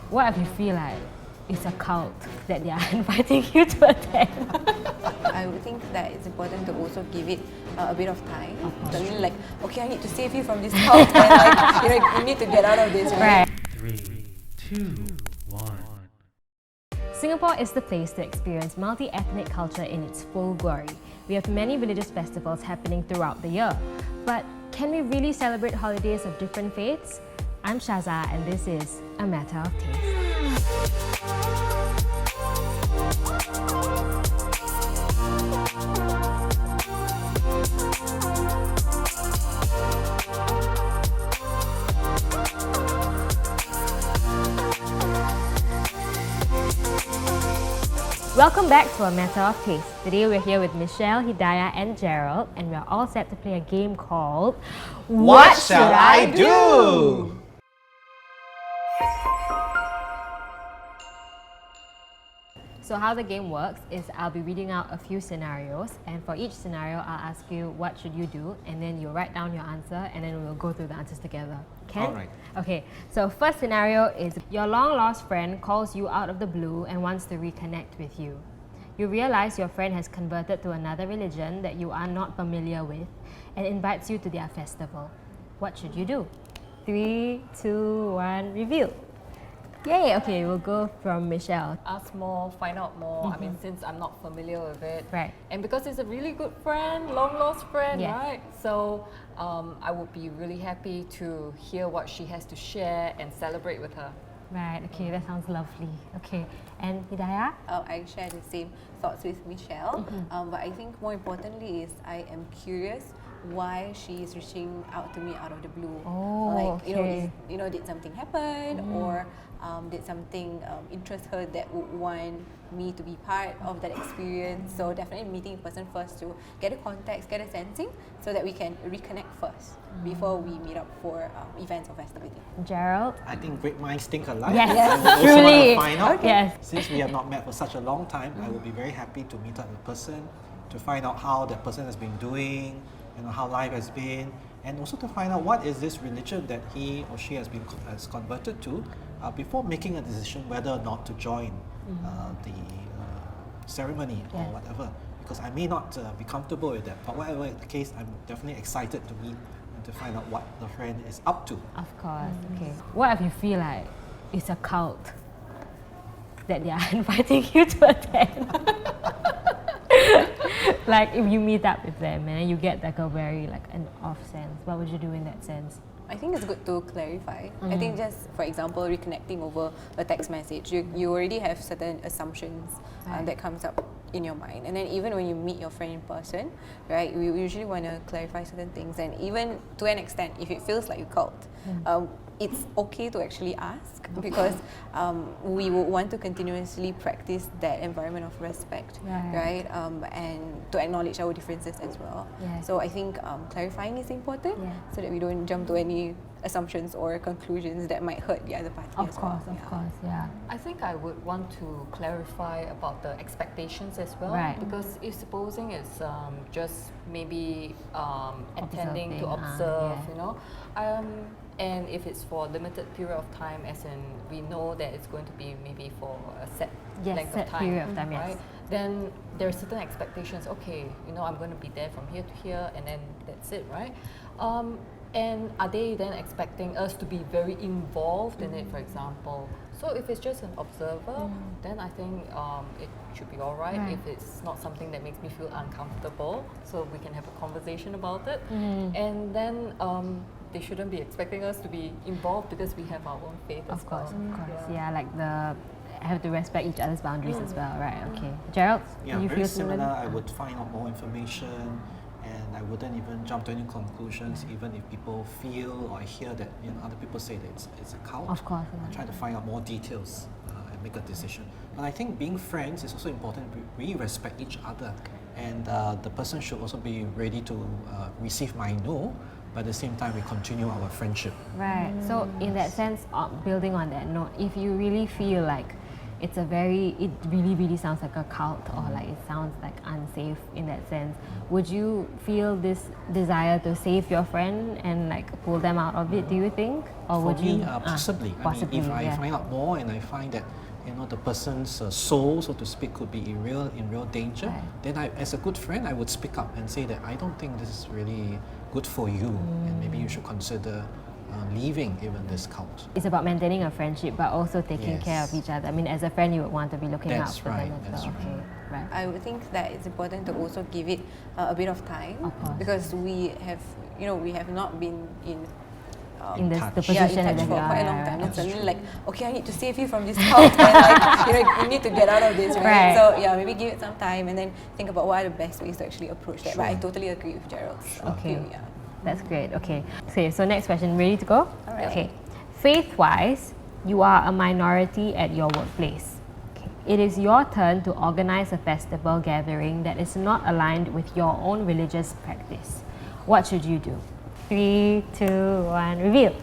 What if you feel like it's a cult that they are inviting you to attend? I would think that it's important to also give it a bit of time. Don't really like, okay, I need to save you from this cult, and like, you need to get out of this, right? 3, 2, 1. Singapore is the place to experience multi-ethnic culture in its full glory. We have many religious festivals happening throughout the year. But can we really celebrate holidays of different faiths? I'm Shaza and this is A Matter of Taste. Welcome back to A Matter of Taste. Today we're here with Michelle, Hidayah and Gerald, and we're all set to play a game called What Shall I Do? So how the game works is I'll be reading out a few scenarios, and for each scenario I'll ask you what should you do, and then you write down your answer and then we'll go through the answers together. Can? Alright. Okay, so first scenario is your long lost friend calls you out of the blue and wants to reconnect with you. You realize your friend has converted to another religion that you are not familiar with and invites you to their festival. What should you do? 3, 2, 1, reveal. Yay! Okay, we'll go from Michelle. Ask more, find out more. I mean, since I'm not familiar with it. Right. And because it's a really good friend, long lost friend, Yes. right? So I would be really happy to hear what she has to share and celebrate with her. Right, okay, that sounds lovely. Okay, and Hidayah? I share the same thoughts with Michelle, but I think more importantly is I am curious why she is reaching out to me out of the blue. Oh, like, okay. did something happen, or did something interest her that would want me to be part of that experience? So definitely meeting in person first to get a context, get a sensing, so that we can reconnect first before we meet up for events or festivity. Gerald? I think great minds think alike. Yes, I would also truly. want to find out. Okay. Yes. Since we have not met for such a long time, I would be very happy to meet up in person, to find out how that person has been doing, how life has been, and also to find out what is this religion that he or she has converted to before making a decision whether or not to join the ceremony or whatever. Because I may not be comfortable with that, but whatever the case, I'm definitely excited to meet and to find out what the friend is up to. Of course, okay. What if you feel like it's a cult that they are inviting you to attend? Like if you meet up with them and you get like a very an off sense, what would you do in that sense? I think it's good to clarify. I think just, for example, reconnecting over a text message, you already have certain assumptions that comes up in your mind. And then even when you meet your friend in person, right, we usually want to clarify certain things. And even to an extent, if it feels like a cult, it's okay to actually ask, because we would want to continuously practice that environment of respect, right? And to acknowledge our differences as well. So I think clarifying is important, so that we don't jump to any assumptions or conclusions that might hurt the other party as well. Of course, yeah. I think I would want to clarify about the expectations as well, because if supposing it's just maybe attending to observe, and if it's for a limited period of time, as in we know that it's going to be maybe for a set length of time, period of time, right? Then there are certain expectations. Okay, I'm going to be there from here to here, and then that's it, right? And are they then expecting us to be very involved in it, for example? So if it's just an observer, then I think it should be all right. If it's not something that makes me feel uncomfortable, so we can have a conversation about it. And then they shouldn't be expecting us to be involved because we have our own faith as well. Of course. Yeah, like have to respect each other's boundaries as well, right? Okay. Gerald, Yeah, you very feel similar. I would find out more information, and I wouldn't even jump to any conclusions, even if people feel or I hear that other people say that it's a cult. Of course. I try to find out more details and make a decision. But I think being friends is also important. We respect each other, and the person should also be ready to receive my no, but at the same time we continue our friendship. Right. So in that sense, building on that note, if you really feel like it's a very, it really sounds like a cult, or like it sounds like unsafe in that sense. Would you feel this desire to save your friend and like pull them out of it, do you think? Or For would me, you? possibly. Possibly, I mean, if I yeah. find out more and I find that the person's soul, so to speak, could be in real danger, Right. then I, as a good friend, I would speak up and say that I don't think this is really good for you, and maybe you should consider leaving even this cult. It's about maintaining a friendship, but also taking care of Yes. each other. I mean, as a friend, you would want to be looking out That's for right, them as that's well. right. Okay, right. I would think that it's important to also give it a bit of time, Of course. because we have not been in In the touch. position in that touch they for are, quite a long yeah, time. right. And suddenly like, okay, I need to save you from this cult, and like, you need to get out of this, right? Right. So yeah, maybe give it some time and then think about what are the best ways to actually approach that. But I Sure. totally agree with Gerald's Okay. view. Yeah. That's great. Okay. So next question, ready to go? Alright. Okay. Faith-wise, you are a minority at your workplace. Okay. It is your turn to organize a festival gathering that is not aligned with your own religious practice. What should you do? 3, 2, 1, reveal.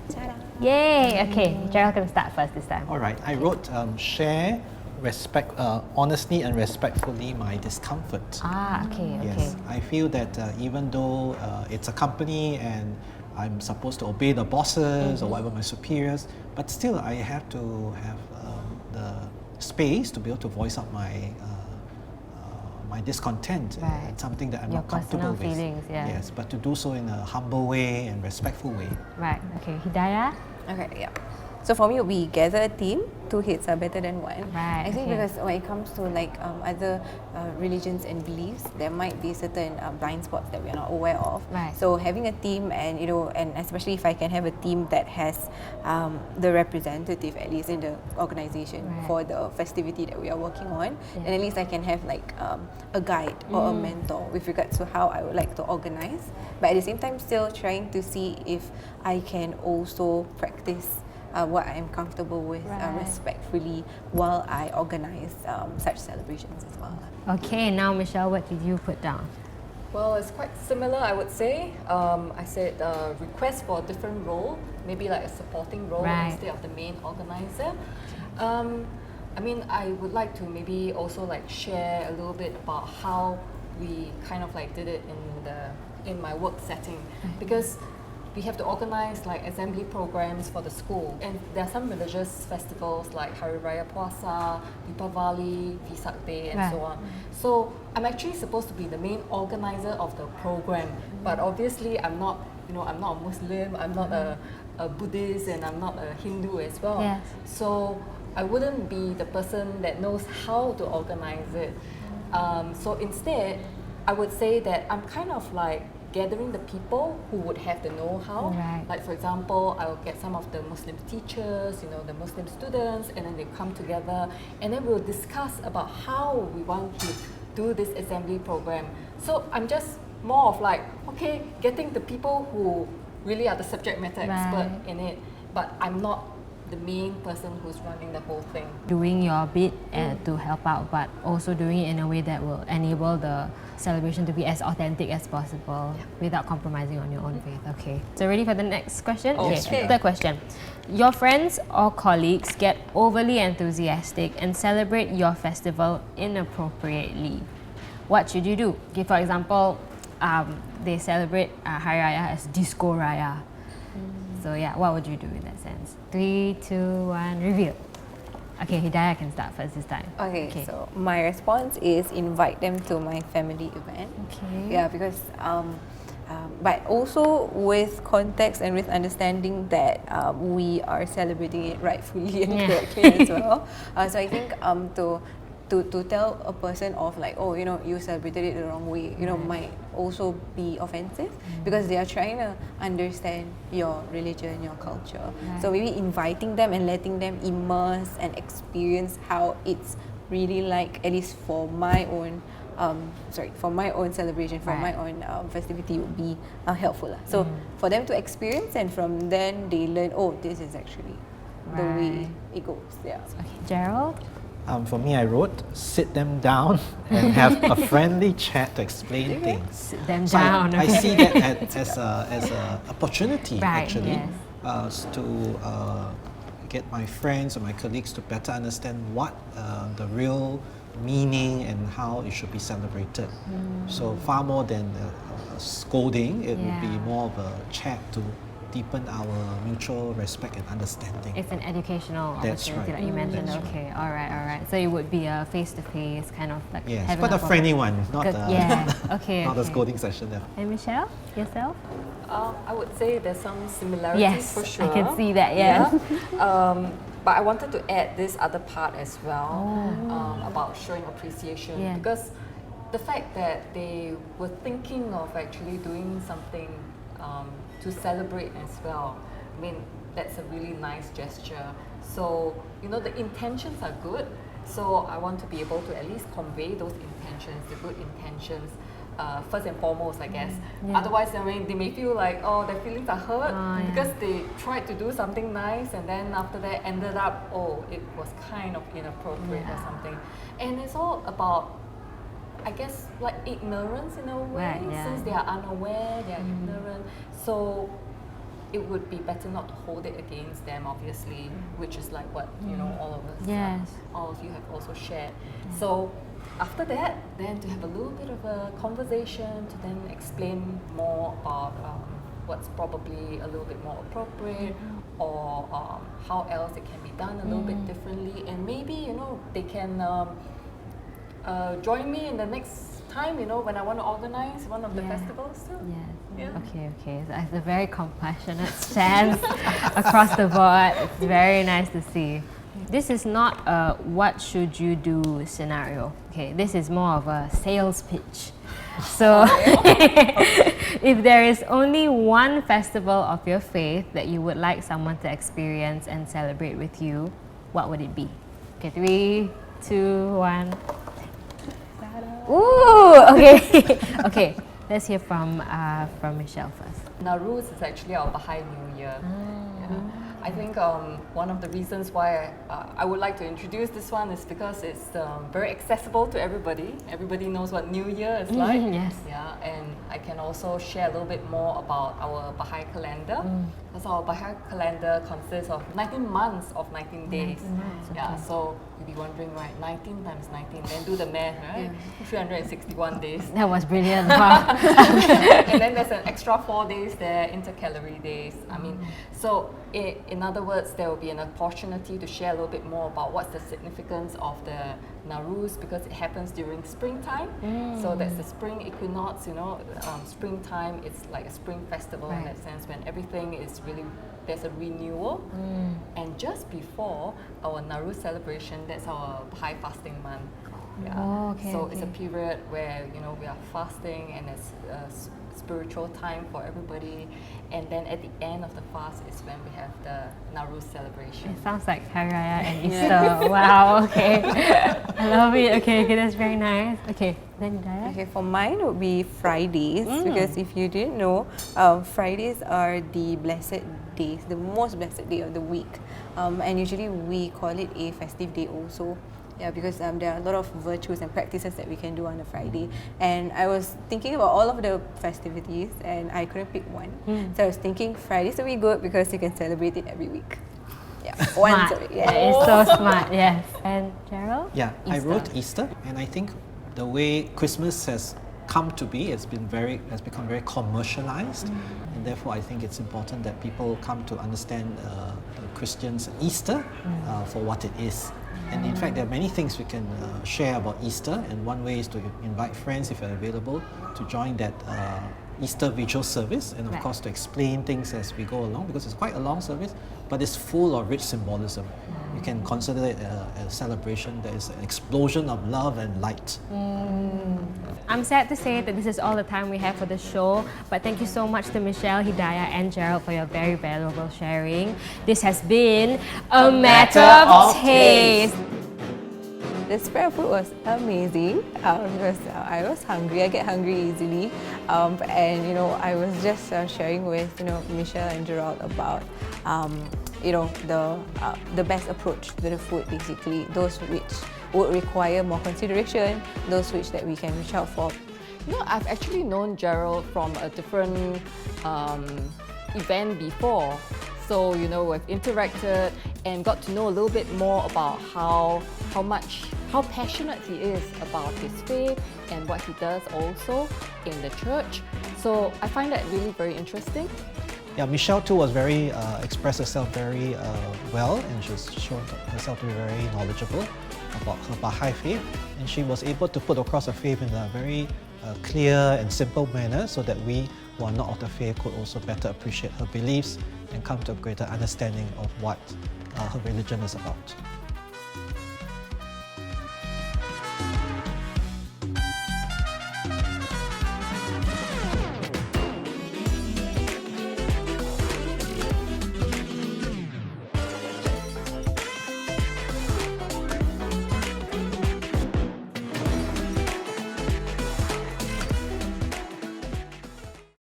Ta-da. Yay! Okay, Gerald can start first this time. All right, I wrote share honestly and respectfully my discomfort. Okay. Yes, I feel that even though it's a company and I'm supposed to obey the bosses or whatever, my superiors, but still I have to have the space to be able to voice out my discontent. Right. It's something that I'm Your not comfortable personal with. feelings, yeah. Yes, but to do so in a humble way and respectful way. Right. Okay. Hidayah? Okay, yeah. So for me, we gather a team. Two heads are better than one. Right, I think okay. because when it comes to like other religions and beliefs, there might be certain blind spots that we are not aware of. Right. So having a team, and and especially if I can have a team that has the representative at least in the organization Right. for the festivity that we are working on, Yeah. and at least I can have like a guide or a mentor with regards to how I would like to organize. But at the same time, still trying to see if I can also practice what I am comfortable with Right. respectfully while I organize such celebrations as well. Okay, now Michelle, what did you put down? Well, it's quite similar, I would say. I said request for a different role, maybe like a supporting role Right. instead of the main organizer. I mean, I would like to maybe also like share a little bit about how we kind of like did it in my work setting, because we have to organize like assembly programs for the school, and there are some religious festivals like Hari Raya Puasa, Deepavali, Vesak Day, and so Right. on. So I'm actually supposed to be the main organizer of the program, but obviously I'm not a Muslim, I'm not a Buddhist, and I'm not a Hindu as well. Yes. So I wouldn't be the person that knows how to organize it. So instead, I would say that I'm kind of like gathering the people who would have the know-how. Right. Like for example, I will get some of the Muslim teachers, the Muslim students, and then they come together, and then we'll discuss about how we want to do this assembly program. So I'm just more of like, okay, getting the people who really are the subject matter expert Right. in it, but I'm not the main person who's running the whole thing. Doing your bit to help out, but also doing it in a way that will enable the celebration to be as authentic as possible without compromising on your own faith. Okay. So ready for the next question? Yes, we are. Third question. Your friends or colleagues get overly enthusiastic and celebrate your festival inappropriately. What should you do? Okay, for example, they celebrate Hari Raya as Disco Raya. So yeah, what would you do in that sense? 3, 2, 1, reveal. Okay, Hidayah can start first this time. Okay, so my response is invite them to my family event. Okay. Yeah, because but also with context and with understanding that we are celebrating it rightfully and correctly as well. So I think to tell a person of like, oh, you celebrated it the wrong way, might also be offensive, because they are trying to understand your religion, your culture. So maybe inviting them and letting them immerse and experience how it's really like, at least for my own for my own celebration, for my own festivity, would be helpful lah. So for them to experience, and from then they learn, oh, this is actually the way it goes. Yeah. Okay, Gerald? For me, I wrote, sit them down and have a friendly chat to explain things. Sit them So down. I see that as a opportunity, Right, actually, yes. to get my friends or my colleagues to better understand what the real meaning and how it should be celebrated. So far more than a scolding, it would be more of a chat to deepen our mutual respect and understanding. It's an educational That's opportunity right. that you mentioned. That's Okay, all right. So it would be a face-to-face kind of like Yes, having but a friendly one, not Good, a, okay. not a scolding session. Yeah. And Michelle, yourself? I would say there's some similarities Yes, for sure. I can see that. Yeah. But I wanted to add this other part as well about showing appreciation, because the fact that they were thinking of actually doing something to celebrate as well, I mean, that's a really nice gesture. So, you know, the intentions are good. So I want to be able to at least convey those intentions, the good intentions, first and foremost, I guess. Otherwise, I mean, they may feel like, oh, their feelings are hurt because they tried to do something nice and then after that ended up, oh, it was kind of inappropriate or something. And it's all about, I guess, like ignorance in a way, since they are unaware, they are ignorant. So it would be better not to hold it against them, obviously, which is like what, you know, all of us, all of you have also shared. So after that, then to have a little bit of a conversation, to then explain more about what's probably a little bit more appropriate, or how else it can be done a little bit differently, and maybe, you know, they can join me in the next time, you know, when I want to organize one of the festivals too. Okay. So it's a very compassionate stance across the board. It's very nice to see. This is not a what should you do scenario. Okay, this is more of a sales pitch. So if there is only one festival of your faith that you would like someone to experience and celebrate with you, what would it be? Okay, 3, 2, 1. Ooh, okay. Okay, let's hear from Michelle first. Nowruz is actually our Baha'i New Year. I think one of the reasons why I would like to introduce this one is because it's very accessible to everybody. Everybody knows what New Year is like. Yeah, and I can also share a little bit more about our Baha'i calendar. Because our Baha'i calendar consists of 19 months of 19 days. So you'll be wondering, right, 19 times 19, then do the math, right? 361 days. That was brilliant. Wow. And then there's an extra 4 days there, intercalary days. I mean, so in other words, there will be an opportunity to share a little bit more about what's the significance of the Nowruz, because it happens during springtime. So that's the spring equinox, you know, springtime, it's like a spring festival in that sense, when everything is really, there's a renewal. And just before our Nowruz celebration, that's our Baha'i fasting month. So it's a period where, you know, we are fasting and it's a spiritual time for everybody. And then at the end of the fast is when we have the Nowruz celebration. It sounds like Hari Raya and Easter. Wow, okay. I love it. Okay, that's very nice. Okay, then Hidayah. Okay, for mine it would be Fridays, because if you didn't know, Fridays are the blessed days, the most blessed day of the week. And usually we call it a festive day also. Yeah, because there are a lot of virtues and practices that we can do on a Friday. And I was thinking about all of the festivities and I couldn't pick one. So I was thinking Fridays will be good because you can celebrate it every week. Yeah, once a week. It's so smart, yes. And Gerald? Yeah, Easter. I wrote Easter, and I think the way Christmas has come to be, has become very commercialized, and therefore I think it's important that people come to understand the Christians' Easter for what it is. And in fact, there are many things we can share about Easter, and one way is to invite friends, if you're available, to join that Easter vigil service, and of course to explain things as we go along, because it's quite a long service, but it's full of rich symbolism. You can consider it a celebration. There is an explosion of love and light. I'm sad to say that this is all the time we have for the show, but thank you so much to Michelle, Hidayah and Gerald for your very valuable sharing. This has been A Matter of Taste. The spread of food was amazing because I was hungry. I get hungry easily, and you know, I was just sharing with Michelle and Gerald about the best approach to the food, basically those which would require more consideration, those which that we can reach out for. You know, I've actually known Gerald from a different event before. So, you know, we've interacted and got to know a little bit more about how passionate he is about his faith and what he does also in the church. So I find that really very interesting. Yeah, Michelle too was very, expressed herself very well, and she's shown herself to be very knowledgeable about her Baha'i faith, and she was able to put across her faith in a very clear and simple manner so that we who are not of the faith could also better appreciate her beliefs and come to a greater understanding of what her religion is about.